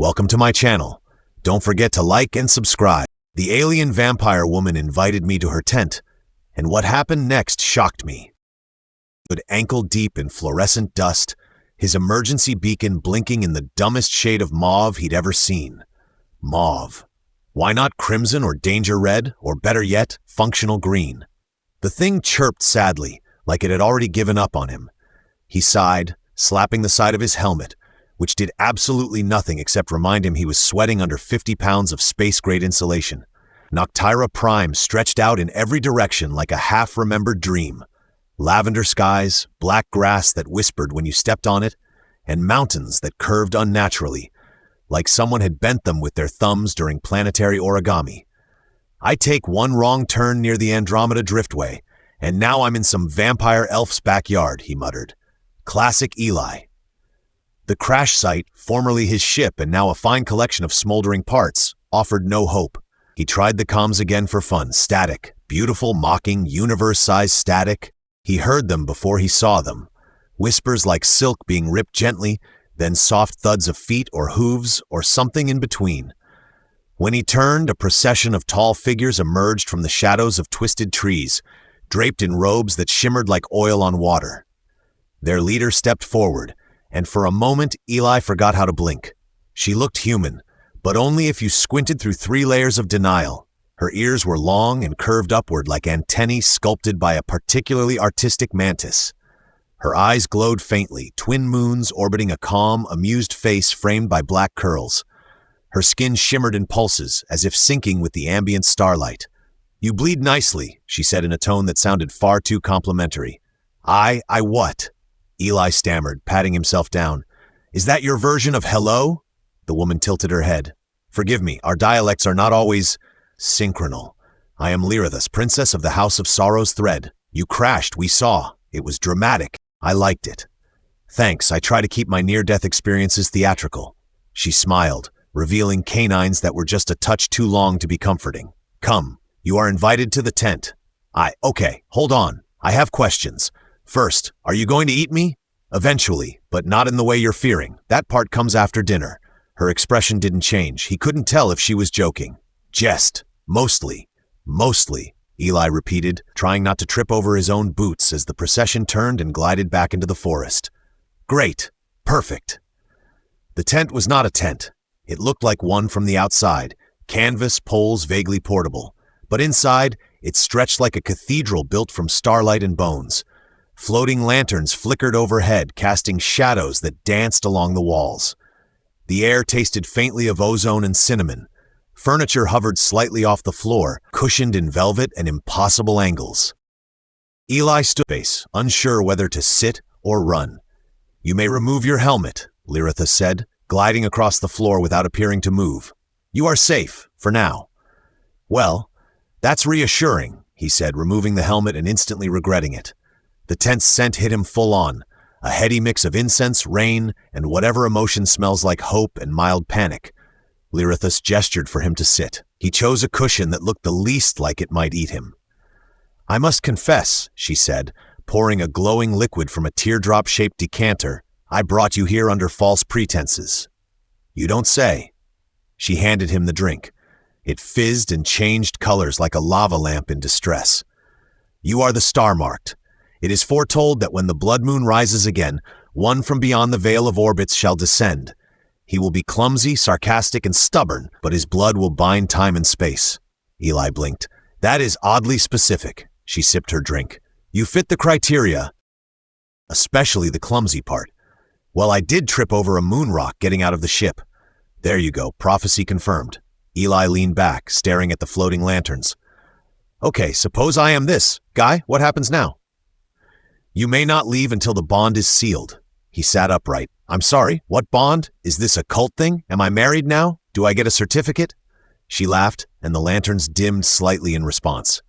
Welcome to my channel. Don't forget to like and subscribe. The alien vampire woman invited me to her tent, and what happened next shocked me. Stood ankle-deep in fluorescent dust, his emergency beacon blinking in the dumbest shade of mauve he'd ever seen. Mauve. Why not crimson or danger red, or better yet, functional green? The thing chirped sadly, like it had already given up on him. He sighed, slapping the side of his helmet, which did absolutely nothing except remind him he was sweating under 50 pounds of space-grade insulation. Noctira Prime stretched out in every direction like a half-remembered dream. Lavender skies, black grass that whispered when you stepped on it, and mountains that curved unnaturally, like someone had bent them with their thumbs during planetary origami. I take one wrong turn near the Andromeda Driftway, and now I'm in some vampire elf's backyard, he muttered. Classic Eli. The crash site, formerly his ship and now a fine collection of smoldering parts, offered no hope. He tried the comms again for fun. Static. Beautiful, mocking, universe-sized static. He heard them before he saw them. Whispers like silk being ripped gently, then soft thuds of feet or hooves or something in between. When he turned, a procession of tall figures emerged from the shadows of twisted trees, draped in robes that shimmered like oil on water. Their leader stepped forward, and for a moment Eli forgot how to blink. She looked human, but only if you squinted through 3 layers of denial. Her ears were long and curved upward like antennae sculpted by a particularly artistic mantis. Her eyes glowed faintly, twin moons orbiting a calm, amused face framed by black curls. Her skin shimmered in pulses, as if syncing with the ambient starlight. "You bleed nicely," she said in a tone that sounded far too complimentary. I what?" Eli stammered, patting himself down. "Is that your version of hello?" The woman tilted her head. "Forgive me, our dialects are not always synchronal. I am Lira'thas, princess of the House of Sorrow's Thread. You crashed, we saw. It was dramatic. I liked it." "Thanks, I try to keep my near-death experiences theatrical." She smiled, revealing canines that were just a touch too long to be comforting. "Come, you are invited to the tent." Okay, hold on. I have questions. First, are you going to eat me?" "Eventually, but not in the way you're fearing. That part comes after dinner." Her expression didn't change. He couldn't tell if she was joking. "Jest. Mostly." "Mostly," Eli repeated, trying not to trip over his own boots as the procession turned and glided back into the forest. "Great. Perfect." The tent was not a tent. It looked like one from the outside, canvas, poles vaguely portable. But inside, it stretched like a cathedral built from starlight and bones. Floating lanterns flickered overhead, casting shadows that danced along the walls. The air tasted faintly of ozone and cinnamon. Furniture hovered slightly off the floor, cushioned in velvet and impossible angles. Eli stood face, unsure whether to sit or run. "You may remove your helmet," Lira'thas said, gliding across the floor without appearing to move. "You are safe, for now." "Well, that's reassuring," he said, removing the helmet and instantly regretting it. The tent's scent hit him full on, a heady mix of incense, rain, and whatever emotion smells like hope and mild panic. Lira'thas gestured for him to sit. He chose a cushion that looked the least like it might eat him. "I must confess," she said, pouring a glowing liquid from a teardrop-shaped decanter, "I brought you here under false pretenses." "You don't say." She handed him the drink. It fizzed and changed colors like a lava lamp in distress. "You are the star-marked. It is foretold that when the blood moon rises again, one from beyond the veil of orbits shall descend. He will be clumsy, sarcastic, and stubborn, but his blood will bind time and space." Eli blinked. "That is oddly specific." She sipped her drink. "You fit the criteria, especially the clumsy part. Well, I did trip over a moon rock getting out of the ship." "There you go, prophecy confirmed." Eli leaned back, staring at the floating lanterns. "Okay, suppose I am this. Guy, what happens now?" "You may not leave until the bond is sealed." He sat upright. "I'm sorry, what bond? Is this a cult thing? Am I married now? Do I get a certificate?" She laughed, and the lanterns dimmed slightly in response.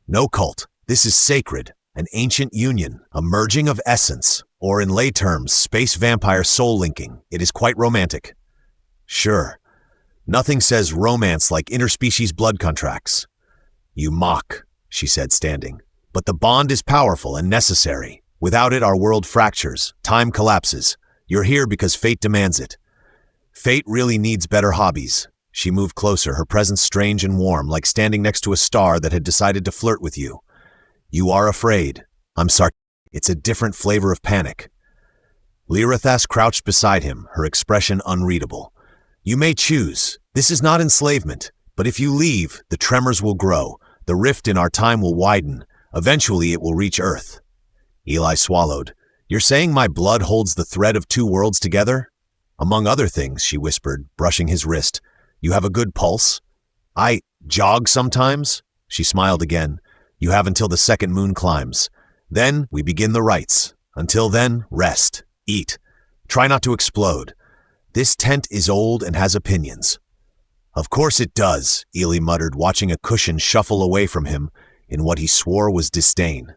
"No cult. This is sacred, an ancient union, a merging of essence, or in lay terms, space vampire soul linking. It is quite romantic." "Sure. Nothing says romance like interspecies blood contracts." "You mock," she said, standing. "But the bond is powerful and necessary. Without it, our world fractures, time collapses. You're here because fate demands it." Fate really needs better hobbies. She moved closer, her presence strange and warm, like standing next to a star that had decided to flirt with you. You are afraid. I'm sorry. It's a different flavor of panic. Lira'thas crouched beside him, her expression unreadable. You may choose. This is not enslavement. But if you leave, the tremors will grow. The rift in our time will widen. Eventually, it will reach Earth. Eli swallowed. You're saying my blood holds the thread of two worlds together? Among other things, she whispered, brushing his wrist. You have a good pulse? I jog sometimes? She smiled again. You have until the second moon climbs. Then we begin the rites. Until then, rest. Eat. Try not to explode. This tent is old and has opinions. Of course it does, Eli muttered, watching a cushion shuffle away from him in what he swore was disdain.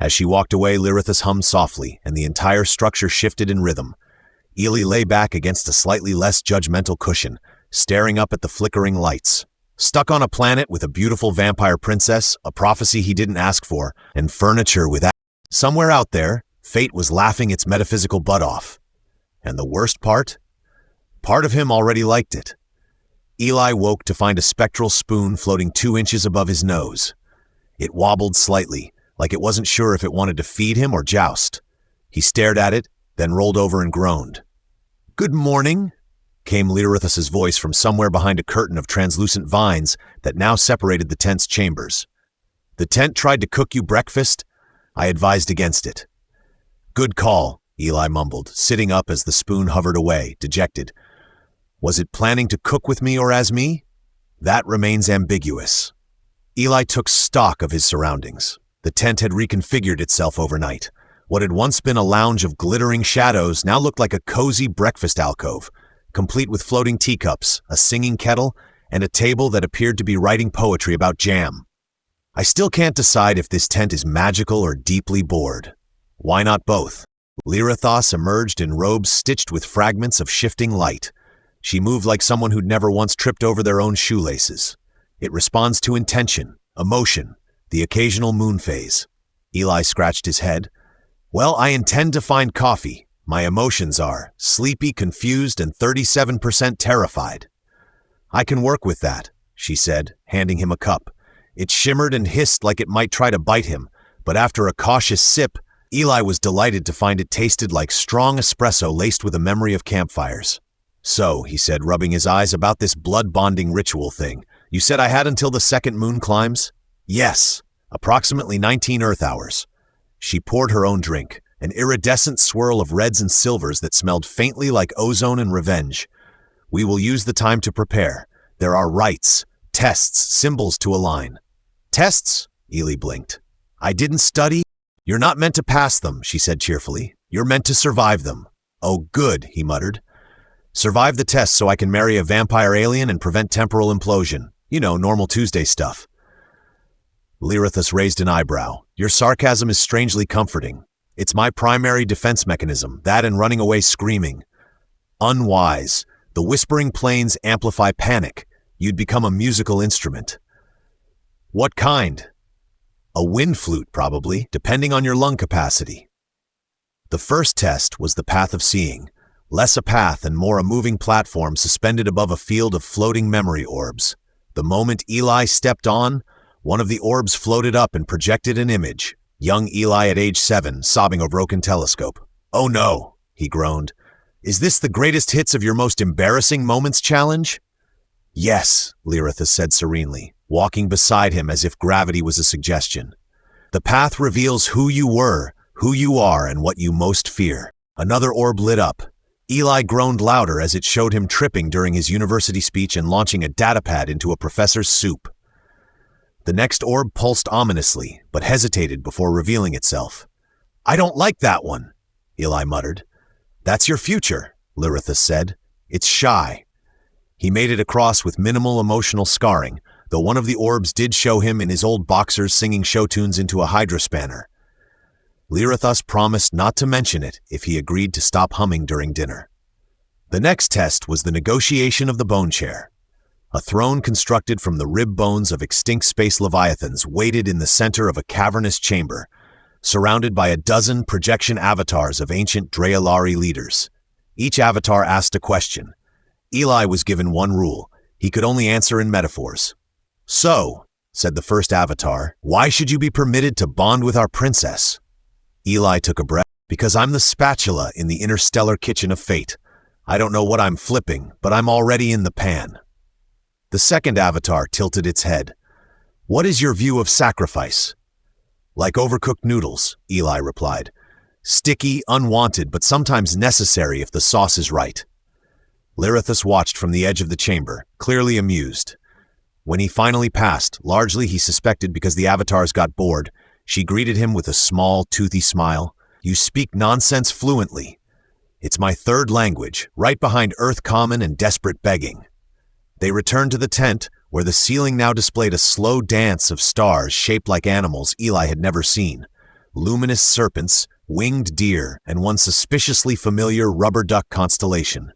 As she walked away, Lira'thas hummed softly, and the entire structure shifted in rhythm. Eli lay back against a slightly less judgmental cushion, staring up at the flickering lights. Stuck on a planet with a beautiful vampire princess, a prophecy he didn't ask for, and furniture with somewhere out there, fate was laughing its metaphysical butt off. And the worst part? Part of him already liked it. Eli woke to find a spectral spoon floating 2 inches above his nose. It wobbled slightly, like it wasn't sure if it wanted to feed him or joust. He stared at it, then rolled over and groaned. Good morning, came Lira'thas's voice from somewhere behind a curtain of translucent vines that now separated the tent's chambers. The tent tried to cook you breakfast? I advised against it. Good call, Eli mumbled, sitting up as the spoon hovered away, dejected. Was it planning to cook with me or as me? That remains ambiguous. Eli took stock of his surroundings. The tent had reconfigured itself overnight. What had once been a lounge of glittering shadows now looked like a cozy breakfast alcove, complete with floating teacups, a singing kettle, and a table that appeared to be writing poetry about jam. I still can't decide if this tent is magical or deeply bored. Why not both? Lira'thas emerged in robes stitched with fragments of shifting light. She moved like someone who'd never once tripped over their own shoelaces. It responds to intention, emotion, the occasional moon phase. Eli scratched his head. Well, I intend to find coffee. My emotions are sleepy, confused, and 37% terrified. I can work with that, she said, handing him a cup. It shimmered and hissed like it might try to bite him, but after a cautious sip, Eli was delighted to find it tasted like strong espresso laced with a memory of campfires. So, he said, rubbing his eyes, about this blood-bonding ritual thing. You said I had until the second moon climbs? Yes, approximately 19 Earth hours. She poured her own drink, an iridescent swirl of reds and silvers that smelled faintly like ozone and revenge. We will use the time to prepare. There are rites, tests, symbols to align. Tests? Eli blinked. I didn't study? You're not meant to pass them, she said cheerfully. You're meant to survive them. Oh, good, he muttered. Survive the test so I can marry a vampire alien and prevent temporal implosion. You know, normal Tuesday stuff. Lira'thas raised an eyebrow. Your sarcasm is strangely comforting. It's my primary defense mechanism, that and running away screaming. Unwise. The whispering planes amplify panic. You'd become a musical instrument. What kind? A wind flute, probably, depending on your lung capacity. The first test was the path of seeing. Less a path and more a moving platform suspended above a field of floating memory orbs. The moment Eli stepped on, one of the orbs floated up and projected an image. Young Eli at age 7, sobbing a broken telescope. Oh no, he groaned. Is this the greatest hits of your most embarrassing moments challenge? Yes, Lira'thas said serenely, walking beside him as if gravity was a suggestion. The path reveals who you were, who you are, and what you most fear. Another orb lit up. Eli groaned louder as it showed him tripping during his university speech and launching a datapad into a professor's soup. The next orb pulsed ominously, but hesitated before revealing itself. I don't like that one, Eli muttered. That's your future, Lira'thas said. It's shy. He made it across with minimal emotional scarring, though one of the orbs did show him in his old boxers singing show tunes into a hydrospanner. Lira'thas promised not to mention it if he agreed to stop humming during dinner. The next test was the negotiation of the bone chair. A throne constructed from the rib bones of extinct space leviathans waited in the center of a cavernous chamber, surrounded by a dozen projection avatars of ancient Dreyalari leaders. Each avatar asked a question. Eli was given one rule. He could only answer in metaphors. "So," said the first avatar, "why should you be permitted to bond with our princess?" Eli took a breath. "Because I'm the spatula in the interstellar kitchen of fate. I don't know what I'm flipping, but I'm already in the pan." The second avatar tilted its head. "What is your view of sacrifice?" "Like overcooked noodles," Eli replied. "Sticky, unwanted, but sometimes necessary if the sauce is right." Lira'thas watched from the edge of the chamber, clearly amused. When he finally passed, largely he suspected because the avatars got bored, she greeted him with a small, toothy smile. "You speak nonsense fluently. It's my third language, right behind Earth Common and Desperate Begging." They returned to the tent, where the ceiling now displayed a slow dance of stars shaped like animals Eli had never seen. Luminous serpents, winged deer, and one suspiciously familiar rubber duck constellation.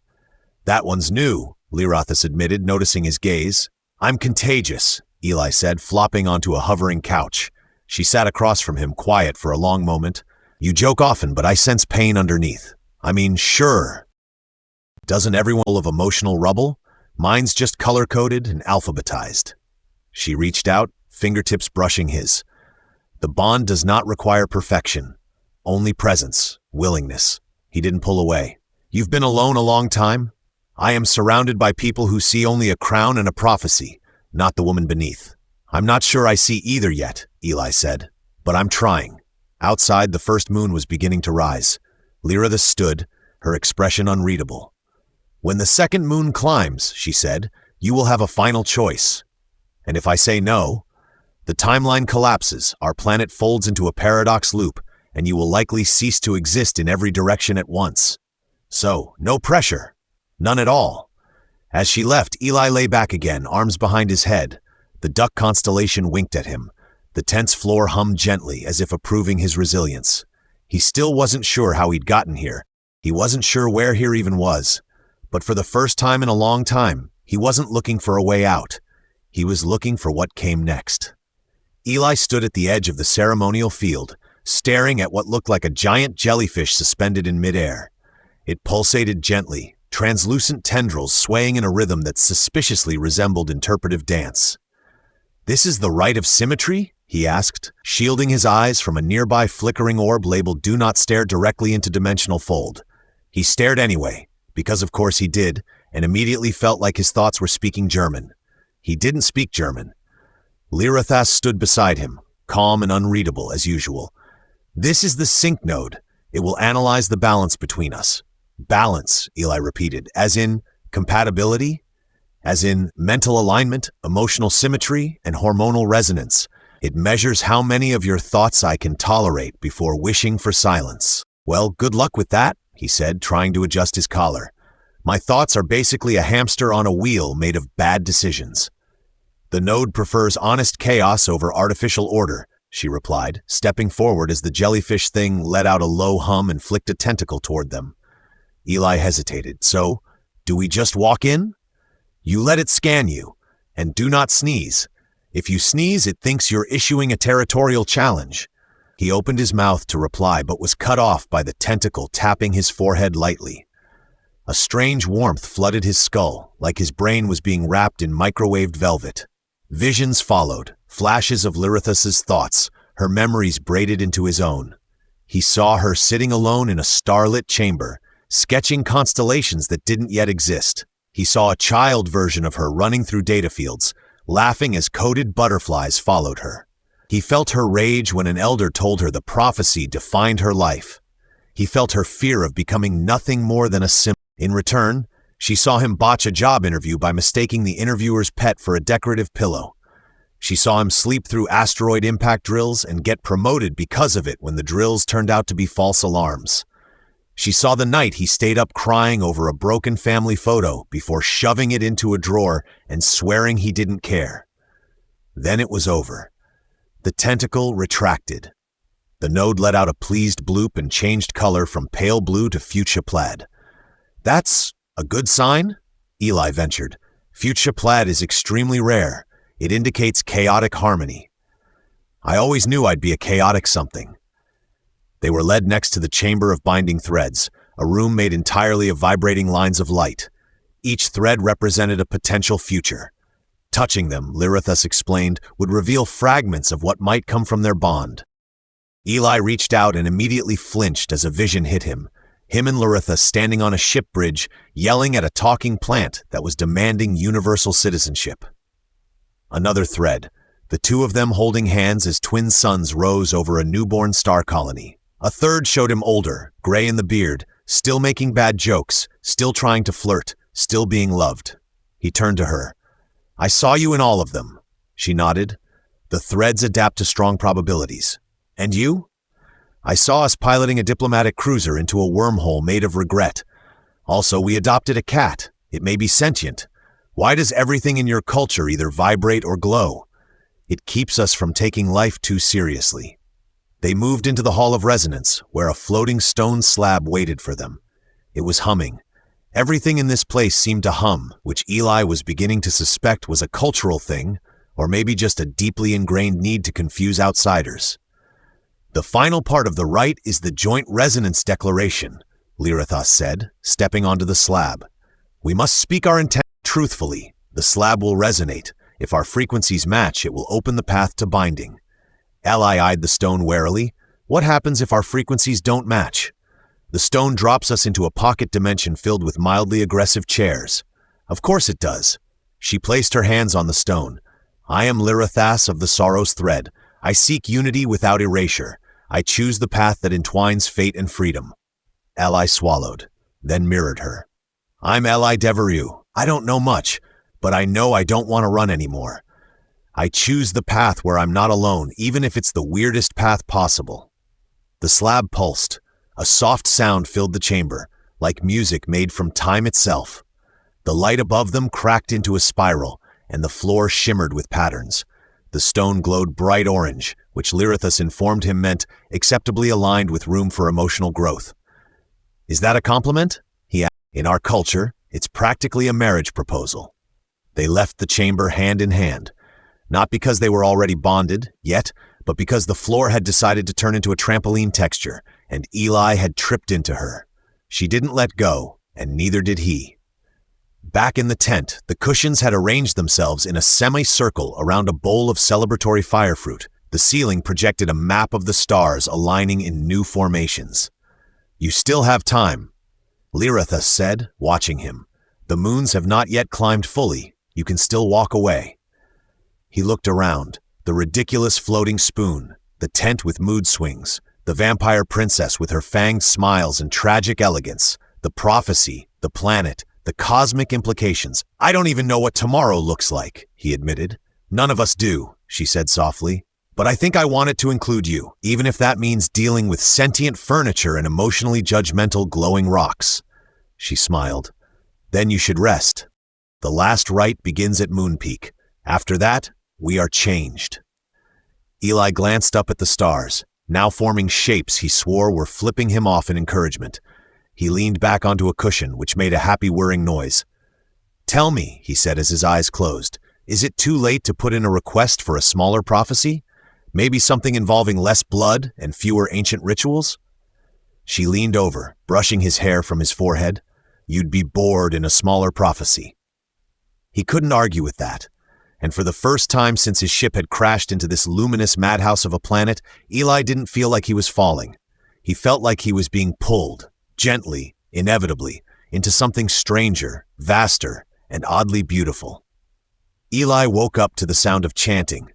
"That one's new," Lira'thas admitted, noticing his gaze. "I'm contagious," Eli said, flopping onto a hovering couch. She sat across from him, quiet for a long moment. "You joke often, but I sense pain underneath. I mean, sure. Doesn't everyone of emotional rubble? Mine's just color-coded and alphabetized." She reached out, fingertips brushing his. "The bond does not require perfection. Only presence, willingness." He didn't pull away. "You've been alone a long time? I am surrounded by people who see only a crown and a prophecy, not the woman beneath." "I'm not sure I see either yet," Eli said, "but I'm trying." Outside, the first moon was beginning to rise. Lira'thas stood, her expression unreadable. "When the second moon climbs," she said, "you will have a final choice. And if I say no, the timeline collapses, our planet folds into a paradox loop, and you will likely cease to exist in every direction at once. So, no pressure. None at all." As she left, Eli lay back again, arms behind his head. The duck constellation winked at him. The tent's floor hummed gently, as if approving his resilience. He still wasn't sure how he'd gotten here. He wasn't sure where here even was. But for the first time in a long time, he wasn't looking for a way out. He was looking for what came next. Eli stood at the edge of the ceremonial field, staring at what looked like a giant jellyfish suspended in midair. It pulsated gently, translucent tendrils swaying in a rhythm that suspiciously resembled interpretive dance. "This is the rite of symmetry?" he asked, shielding his eyes from a nearby flickering orb labeled "Do not stare directly into dimensional fold." He stared anyway, because of course he did, and immediately felt like his thoughts were speaking German. He didn't speak German. Lira'thas stood beside him, calm and unreadable as usual. "This is the sync node. It will analyze the balance between us." "Balance," Eli repeated, "as in compatibility? As in mental alignment, emotional symmetry, and hormonal resonance. It measures how many of your thoughts I can tolerate before wishing for silence." "Well, good luck with that," he said, trying to adjust his collar. "My thoughts are basically a hamster on a wheel made of bad decisions." "The node prefers honest chaos over artificial order," she replied, stepping forward as the jellyfish thing let out a low hum and flicked a tentacle toward them. Eli hesitated. "So, do we just walk in?" "You let it scan you, and do not sneeze. If you sneeze, it thinks you're issuing a territorial challenge." He opened his mouth to reply, but was cut off by the tentacle tapping his forehead lightly. A strange warmth flooded his skull, like his brain was being wrapped in microwaved velvet. Visions followed, flashes of Lira'thas's thoughts, her memories braided into his own. He saw her sitting alone in a starlit chamber, sketching constellations that didn't yet exist. He saw a child version of her running through data fields, laughing as coded butterflies followed her. He felt her rage when an elder told her the prophecy defined her life. He felt her fear of becoming nothing more than a symbol. In return, she saw him botch a job interview by mistaking the interviewer's pet for a decorative pillow. She saw him sleep through asteroid impact drills and get promoted because of it when the drills turned out to be false alarms. She saw the night he stayed up crying over a broken family photo before shoving it into a drawer and swearing he didn't care. Then it was over. The tentacle retracted. The node let out a pleased bloop and changed color from pale blue to fuchsia plaid. "That's a good sign?" Eli ventured. "Fuchsia plaid is extremely rare. It indicates chaotic harmony." "I always knew I'd be a chaotic something." They were led next to the chamber of binding threads, a room made entirely of vibrating lines of light. Each thread represented a potential future. Touching them, Lira'thas explained, would reveal fragments of what might come from their bond. Eli reached out and immediately flinched as a vision hit him. Him and Lira'thas standing on a ship bridge, yelling at a talking plant that was demanding universal citizenship. Another thread, the two of them holding hands as twin suns rose over a newborn star colony. A third showed him older, gray in the beard, still making bad jokes, still trying to flirt, still being loved. He turned to her. "I saw you in all of them." She nodded. "The threads adapt to strong probabilities. And you?" "I saw us piloting a diplomatic cruiser into a wormhole made of regret. Also, we adopted a cat. It may be sentient. Why does everything in your culture either vibrate or glow? It keeps us from taking life too seriously." They moved into the Hall of Resonance, where a floating stone slab waited for them. It was humming. Everything in this place seemed to hum, which Eli was beginning to suspect was a cultural thing, or maybe just a deeply ingrained need to confuse outsiders. "The final part of the rite is the Joint Resonance Declaration," Lira'thas said, stepping onto the slab. "We must speak our intent truthfully. The slab will resonate. If our frequencies match, it will open the path to binding." Eli eyed the stone warily. "What happens if our frequencies don't match?" "The stone drops us into a pocket dimension filled with mildly aggressive chairs." "Of course it does." She placed her hands on the stone. "I am Lira'thas of the Sorrow's Thread. I seek unity without erasure. I choose the path that entwines fate and freedom." Eli swallowed, then mirrored her. "I'm Eli Devereux. I don't know much, but I know I don't want to run anymore. I choose the path where I'm not alone, even if it's the weirdest path possible." The slab pulsed. A soft sound filled the chamber, like music made from time itself. The light above them cracked into a spiral, and the floor shimmered with patterns. The stone glowed bright orange, which Lira'thas informed him meant acceptably aligned with room for emotional growth. "Is that a compliment?" he asked. "In our culture, it's practically a marriage proposal." They left the chamber hand in hand. Not because they were already bonded, yet, but because the floor had decided to turn into a trampoline texture, and Eli had tripped into her. She didn't let go, and neither did he. Back in the tent, the cushions had arranged themselves in a semicircle around a bowl of celebratory firefruit. The ceiling projected a map of the stars aligning in new formations. "You still have time," Lira'thas said, watching him. "The moons have not yet climbed fully. You can still walk away." He looked around. The ridiculous floating spoon, the tent with mood swings, the vampire princess with her fanged smiles and tragic elegance, the prophecy, the planet, the cosmic implications. "I don't even know what tomorrow looks like," he admitted. "None of us do," she said softly. "But I think I want it to include you, even if that means dealing with sentient furniture and emotionally judgmental glowing rocks." She smiled. "Then you should rest. The last rite begins at Moon Peak. After that, we are changed." Eli glanced up at the stars, now forming shapes he swore were flipping him off in encouragement. He leaned back onto a cushion, which made a happy whirring noise. "Tell me," he said as his eyes closed, "is it too late to put in a request for a smaller prophecy? Maybe something involving less blood and fewer ancient rituals?" She leaned over, brushing his hair from his forehead. "You'd be bored in a smaller prophecy." He couldn't argue with that. And for the first time since his ship had crashed into this luminous madhouse of a planet, Eli didn't feel like he was falling. He felt like he was being pulled, gently, inevitably, into something stranger, vaster, and oddly beautiful. Eli woke up to the sound of chanting.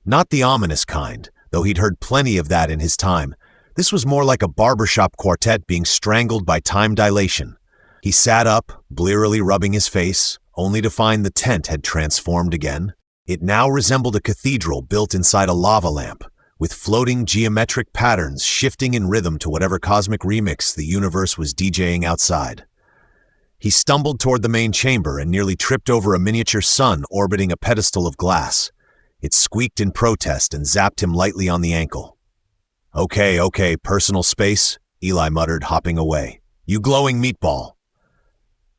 Not the ominous kind, though he'd heard plenty of that in his time. This was more like a barbershop quartet being strangled by time dilation. He sat up, blearily rubbing his face, only to find the tent had transformed again. It now resembled a cathedral built inside a lava lamp, with floating geometric patterns shifting in rhythm to whatever cosmic remix the universe was DJing outside. He stumbled toward the main chamber and nearly tripped over a miniature sun orbiting a pedestal of glass. It squeaked in protest and zapped him lightly on the ankle. Okay, personal space," Eli muttered, hopping away. "You glowing meatball."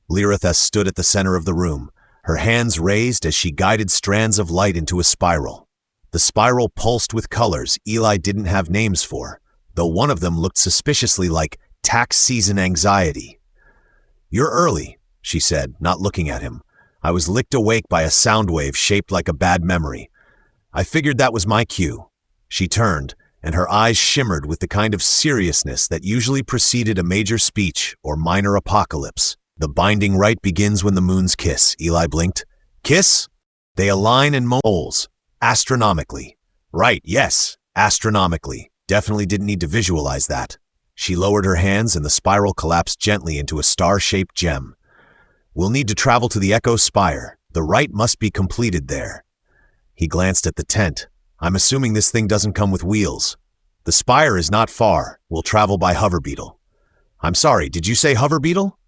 Lira'thas stood at the center of the room, her hands raised as she guided strands of light into a spiral. The spiral pulsed with colors Eli didn't have names for, though one of them looked suspiciously like tax season anxiety. "You're early," she said, not looking at him. I was licked awake by a sound wave shaped like a bad memory. I figured that was my cue. She turned, and her eyes shimmered with the kind of seriousness that usually preceded a major speech or minor apocalypse. The binding rite begins when the moons kiss, Eli blinked. Kiss? They align and moles. Astronomically. Right, yes, astronomically. Definitely didn't need to visualize that. She lowered her hands and the spiral collapsed gently into a star-shaped gem. We'll need to travel to the Echo Spire. The rite must be completed there. He glanced at the tent. I'm assuming this thing doesn't come with wheels. The spire is not far. We'll travel by hover beetle. I'm sorry, did you say hover beetle?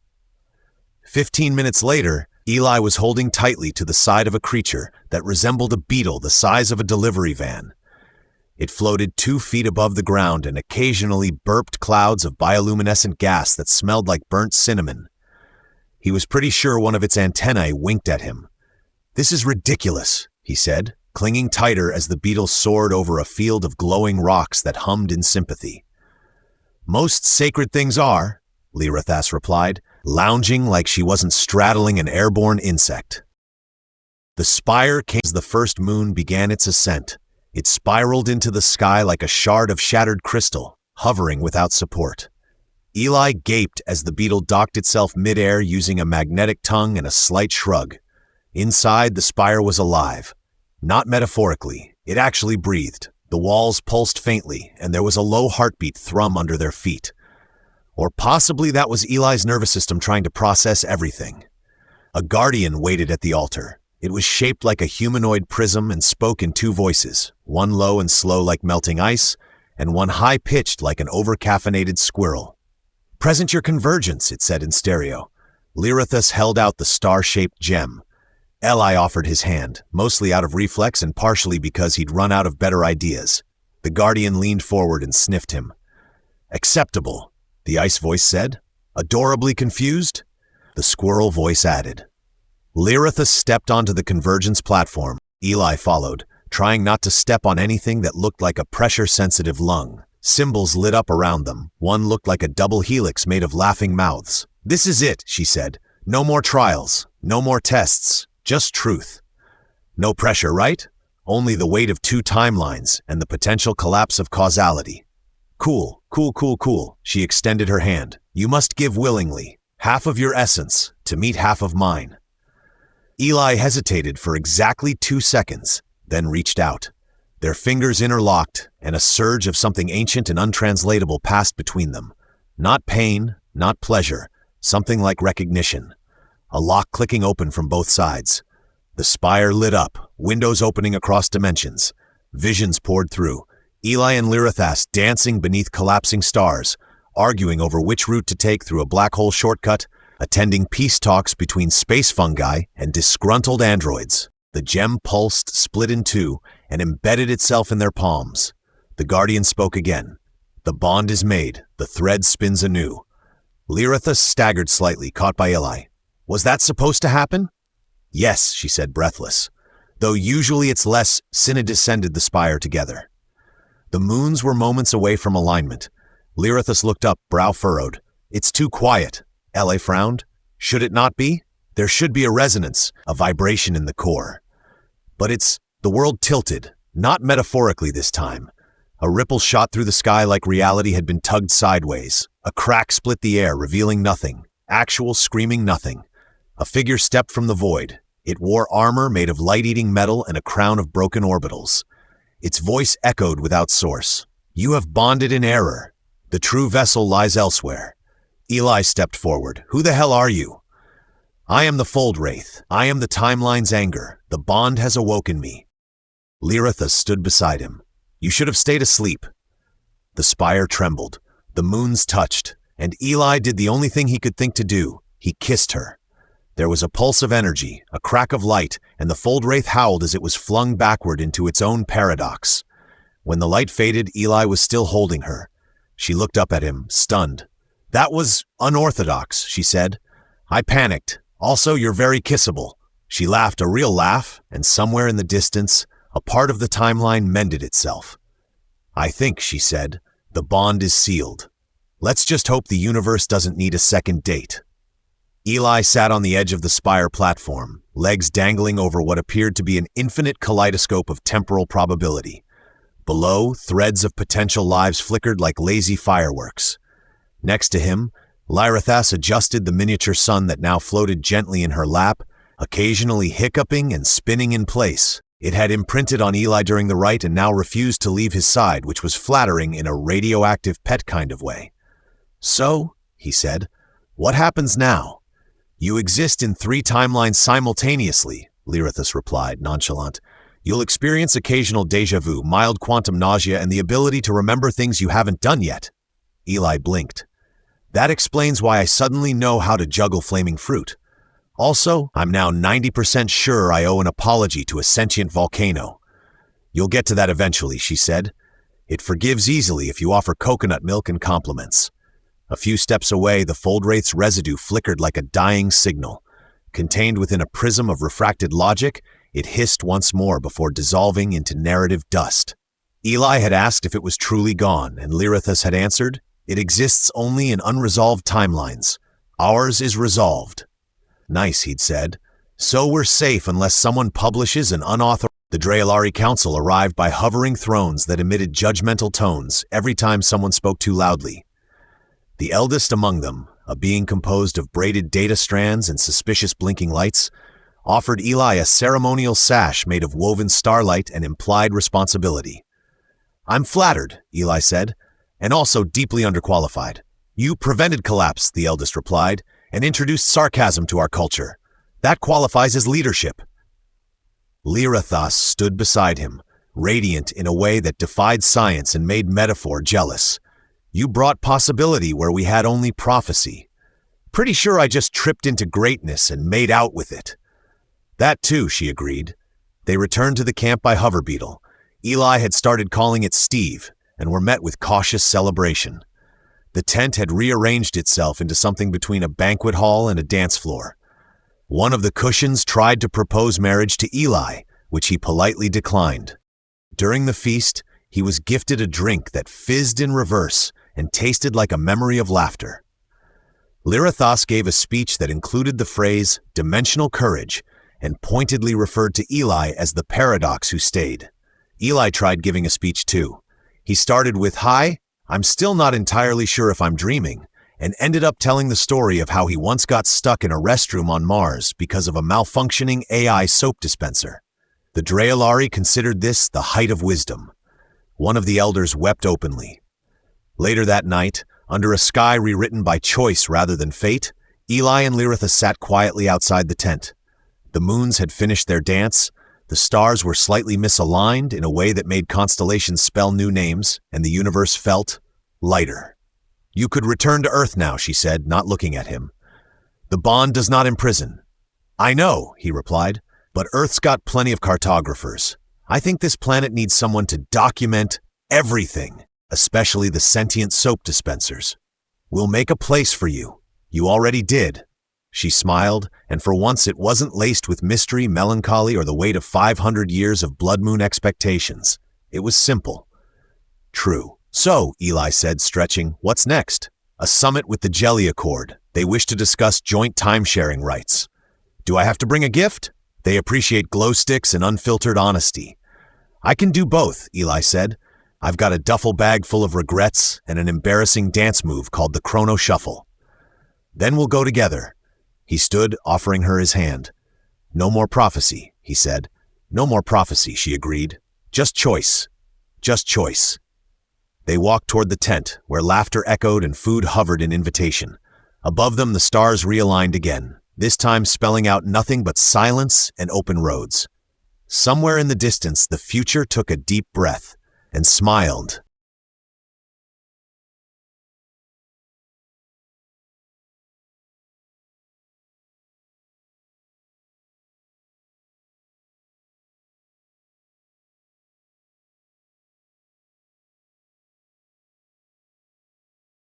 15 minutes later, Eli was holding tightly to the side of a creature that resembled a beetle the size of a delivery van. It floated 2 feet above the ground and occasionally burped clouds of bioluminescent gas that smelled like burnt cinnamon. He was pretty sure one of its antennae winked at him. This is ridiculous, he said, clinging tighter as the beetle soared over a field of glowing rocks that hummed in sympathy. Most sacred things are, Lira'thas replied, lounging like she wasn't straddling an airborne insect. The spire came as the first moon began its ascent. It spiraled into the sky like a shard of shattered crystal, hovering without support. Eli gaped as the beetle docked itself midair using a magnetic tongue and a slight shrug. Inside, the spire was alive. Not metaphorically, it actually breathed. The walls pulsed faintly, and there was a low heartbeat thrum under their feet. Or possibly that was Eli's nervous system trying to process everything. A guardian waited at the altar. It was shaped like a humanoid prism and spoke in 2 voices, one low and slow like melting ice, and one high-pitched like an over-caffeinated squirrel. Present your convergence, it said in stereo. Lira'thas held out the star-shaped gem. Eli offered his hand, mostly out of reflex and partially because he'd run out of better ideas. The guardian leaned forward and sniffed him. Acceptable, the ice voice said. Adorably confused? The squirrel voice added. Lira'thas stepped onto the convergence platform. Eli followed, trying not to step on anything that looked like a pressure-sensitive lung. Symbols lit up around them. One looked like a double helix made of laughing mouths. This is it, she said. No more trials, no more tests, just truth. No pressure, right? Only the weight of 2 timelines and the potential collapse of causality. Cool, cool, cool, cool. She extended her hand. You must give willingly, half of your essence, to meet half of mine. Eli hesitated for exactly 2 seconds, then reached out. Their fingers interlocked, and a surge of something ancient and untranslatable passed between them. Not pain, not pleasure, something like recognition. A lock clicking open from both sides. The spire lit up, windows opening across dimensions. Visions poured through. Eli and Lira'thas dancing beneath collapsing stars, arguing over which route to take through a black hole shortcut, attending peace talks between space fungi and disgruntled androids. The gem pulsed, split in 2, and embedded itself in their palms. The guardian spoke again. The bond is made. The thread spins anew. Lira'thas staggered slightly, caught by Eli. Was that supposed to happen? Yes, she said, breathless. Though usually it's less, Cinna descended the spire together. The moons were moments away from alignment. Lira'thas looked up, brow furrowed. It's too quiet. Eli frowned. Should it not be? There should be a resonance, a vibration in the core. But the world tilted, not metaphorically this time. A ripple shot through the sky like reality had been tugged sideways. A crack split the air, revealing nothing. Actual screaming nothing. A figure stepped from the void. It wore armor made of light-eating metal and a crown of broken orbitals. Its voice echoed without source. You have bonded in error. The true vessel lies elsewhere. Eli stepped forward. Who the hell are you? I am the Fold Wraith. I am the timeline's anger. The bond has awoken me. Lira'thas stood beside him. You should have stayed asleep. The spire trembled. The moons touched. And Eli did the only thing he could think to do. He kissed her. There was a pulse of energy, a crack of light, and the Fold Wraith howled as it was flung backward into its own paradox. When the light faded, Eli was still holding her. She looked up at him, stunned. That was unorthodox, she said. I panicked. Also, you're very kissable. She laughed a real laugh, and somewhere in the distance, a part of the timeline mended itself. I think, she said, the bond is sealed. Let's just hope the universe doesn't need a second date. Eli sat on the edge of the spire platform, legs dangling over what appeared to be an infinite kaleidoscope of temporal probability. Below, threads of potential lives flickered like lazy fireworks. Next to him, Lira'thas adjusted the miniature sun that now floated gently in her lap, occasionally hiccuping and spinning in place. It had imprinted on Eli during the rite and now refused to leave his side, which was flattering in a radioactive pet kind of way. "So," he said, "what happens now?" "You exist in 3 timelines simultaneously," Lira'thas replied, nonchalant. "You'll experience occasional déjà vu, mild quantum nausea, and the ability to remember things you haven't done yet." Eli blinked. "That explains why I suddenly know how to juggle flaming fruit. Also, I'm now 90% sure I owe an apology to a sentient volcano." "You'll get to that eventually," she said. "It forgives easily if you offer coconut milk and compliments." A few steps away, the Foldraith's residue flickered like a dying signal. Contained within a prism of refracted logic, it hissed once more before dissolving into narrative dust. Eli had asked if it was truly gone, and Lira'thas had answered, "It exists only in unresolved timelines. Ours is resolved." "Nice," he'd said. "So we're safe unless someone publishes an unauthorized..." The Drayalari Council arrived by hovering thrones that emitted judgmental tones every time someone spoke too loudly. The eldest among them, a being composed of braided data strands and suspicious blinking lights, offered Eli a ceremonial sash made of woven starlight and implied responsibility. "I'm flattered," Eli said, "and also deeply underqualified." "You prevented collapse," the eldest replied, "and introduced sarcasm to our culture. That qualifies as leadership." Lira'thas stood beside him, radiant in a way that defied science and made metaphor jealous. "You brought possibility where we had only prophecy. Pretty sure I just tripped into greatness and made out with it." "That too," she agreed. They returned to the camp by hover beetle. Eli had started calling it Steve, and were met with cautious celebration. The tent had rearranged itself into something between a banquet hall and a dance floor. One of the cushions tried to propose marriage to Eli, which he politely declined. During the feast, he was gifted a drink that fizzed in reverse and tasted like a memory of laughter. Lira'thas gave a speech that included the phrase "dimensional courage" and pointedly referred to Eli as the paradox who stayed. Eli tried giving a speech too. He started with, "Hi, I'm still not entirely sure if I'm dreaming," and ended up telling the story of how he once got stuck in a restroom on Mars because of a malfunctioning AI soap dispenser. The Drayalari considered this the height of wisdom. One of the elders wept openly. Later that night, under a sky rewritten by choice rather than fate, Eli and Lira'thas sat quietly outside the tent. The moons had finished their dance, the stars were slightly misaligned in a way that made constellations spell new names, and the universe felt lighter. "You could return to Earth now," she said, not looking at him. "The bond does not imprison." "I know," he replied, "but Earth's got plenty of cartographers. I think this planet needs someone to document everything, especially the sentient soap dispensers. We'll make a place for you. You already did." She smiled, and for once it wasn't laced with mystery, melancholy, or the weight of 500 years of blood moon expectations. It was simple. "True." "So," Eli said, stretching, "what's next?" "A summit with the Jelly Accord. They wish to discuss joint time-sharing rights." "Do I have to bring a gift?" "They appreciate glow sticks and unfiltered honesty." "I can do both," Eli said. "I've got a duffel bag full of regrets and an embarrassing dance move called the Chrono Shuffle." "Then we'll go together." He stood, offering her his hand. "No more prophecy," he said. "No more prophecy," she agreed. "Just choice. Just choice." They walked toward the tent, where laughter echoed and food hovered in invitation. Above them, the stars realigned again, this time spelling out nothing but silence and open roads. Somewhere in the distance, the future took a deep breath and smiled